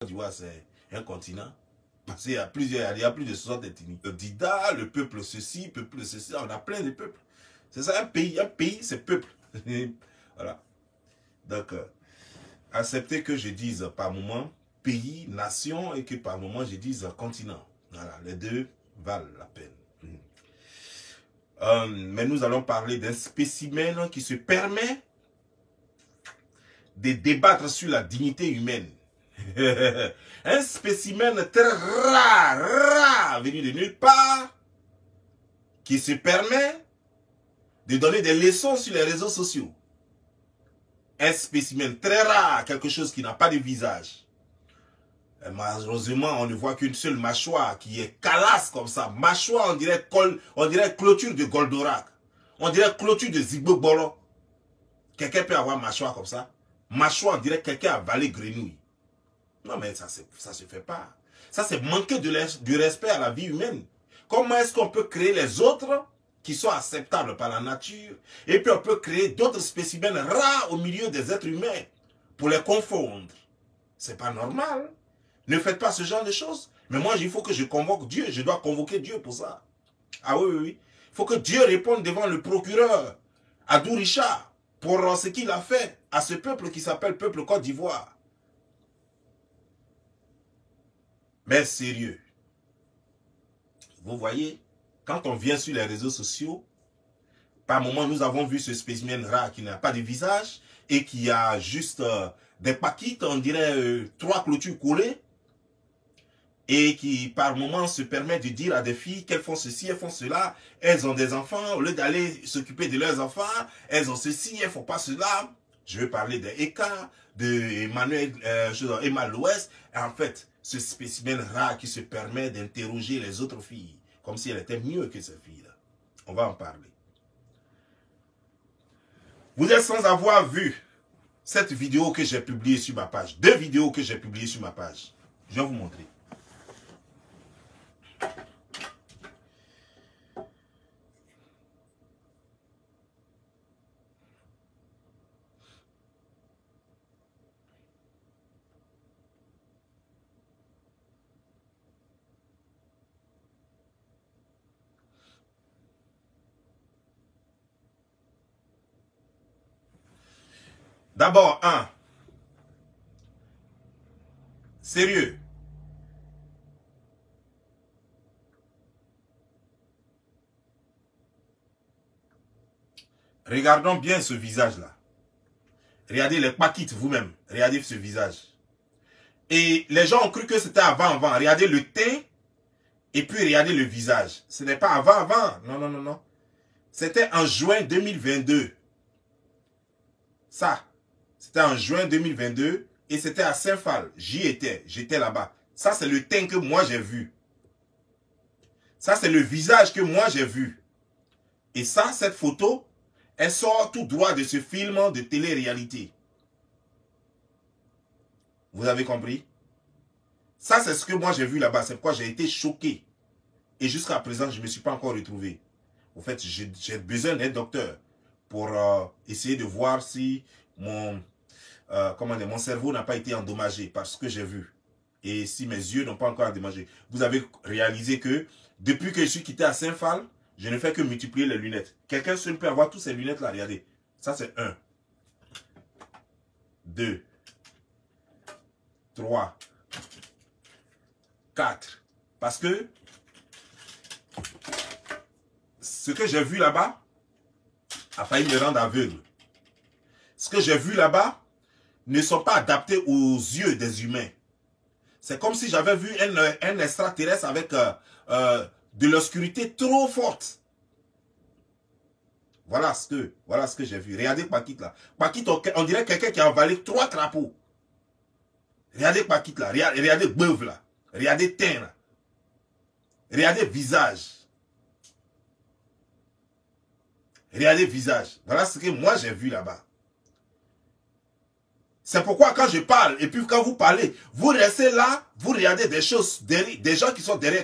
d'Ivoire, c'est un continent. Parce qu'il y a plusieurs, il y a plus de 60 ethnies. Le Dida, le peuple ceci, peuple ceci, on a plein de peuples. C'est ça, un pays, c'est peuple. Voilà. Donc, acceptez que je dise par moment pays, nation, et que par moment je dise continent. Voilà, les deux valent la peine. Mais nous allons parler d'un spécimen qui se permet de débattre sur la dignité humaine. Un spécimen très rare, venu de nulle part, qui se permet de donner des leçons sur les réseaux sociaux. Un spécimen très rare, quelque chose qui n'a pas de visage. Et malheureusement, on ne voit qu'une seule mâchoire qui est calasse comme ça. Mâchoire, on dirait clôture de Goldorak. On dirait clôture de Zigbo Bolo. Quelqu'un peut avoir mâchoire comme ça. Mâchoire, on dirait quelqu'un a avalé grenouille. Non, mais ça se fait pas. Ça, c'est manquer du respect à la vie humaine. Comment est-ce qu'on peut créer les autres qui sont acceptables par la nature, et puis on peut créer d'autres spécimens rares au milieu des êtres humains pour les confondre? C'est pas normal. Ne faites pas ce genre de choses. Mais moi, il faut que je convoque Dieu. Je dois convoquer Dieu pour ça. Ah oui, oui, oui. Il faut que Dieu réponde devant le procureur Adou Richard pour ce qu'il a fait à ce peuple qui s'appelle peuple Côte d'Ivoire. Mais sérieux. Vous voyez, quand on vient sur les réseaux sociaux, par moment, nous avons vu ce spécimen rare qui n'a pas de visage et qui a juste des paquites, on dirait 3 clôtures collées, et qui par moment se permet de dire à des filles qu'elles font ceci, elles font cela, elles ont des enfants, au lieu d'aller s'occuper de leurs enfants, elles ont ceci, elles ne font pas cela. Je vais parler d'Eka, d'Emmanuel Louest. En fait, ce spécimen rare qui se permet d'interroger les autres filles, comme si elles étaient mieux que ces filles-là. On va en parler. Vous êtes sans avoir vu cette vidéo que j'ai publiée sur ma page. 2 vidéos que j'ai publiées sur ma page. Je vais vous montrer. D'abord, sérieux. Regardons bien ce visage-là. Regardez les paquites vous-même. Regardez ce visage. Et les gens ont cru que c'était avant. Regardez le teint et puis regardez le visage. Ce n'est pas avant. Non, non, non, non. C'était en juin 2022. Ça, c'était en juin 2022 et c'était à Saint-Phal. J'y étais, j'étais là-bas. Ça, c'est le teint que moi j'ai vu. Ça, c'est le visage que moi j'ai vu. Et ça, cette photo, elle sort tout droit de ce film de télé-réalité. Vous avez compris? Ça, c'est ce que moi j'ai vu là-bas. C'est pourquoi j'ai été choqué. Et jusqu'à présent, je ne me suis pas encore retrouvé. En fait, j'ai besoin d'un docteur pour essayer de voir si mon cerveau n'a pas été endommagé par ce que j'ai vu. Et si mes yeux n'ont pas encore endommagé. Vous avez réalisé que depuis que je suis quitté à Saint-Phal, je ne fais que multiplier les lunettes. Quelqu'un seul peut avoir toutes ces lunettes-là. Regardez. Ça, c'est 1, 2, 3, 4. Parce que ce que j'ai vu là-bas a failli me rendre aveugle. Ce que j'ai vu là-bas ne sont pas adaptés aux yeux des humains. C'est comme si j'avais vu un extraterrestre avec de l'obscurité trop forte. Voilà ce que j'ai vu. Regardez Paquite là. Paquite, on dirait quelqu'un qui a avalé 3 crapauds. Regardez Paquite là. Regardez Beuve là. Regardez Teint là. Regardez visage. Regardez visage. Voilà ce que moi j'ai vu là-bas. C'est pourquoi quand je parle, et puis quand vous parlez, vous restez là, vous regardez des choses, des gens qui sont derrière.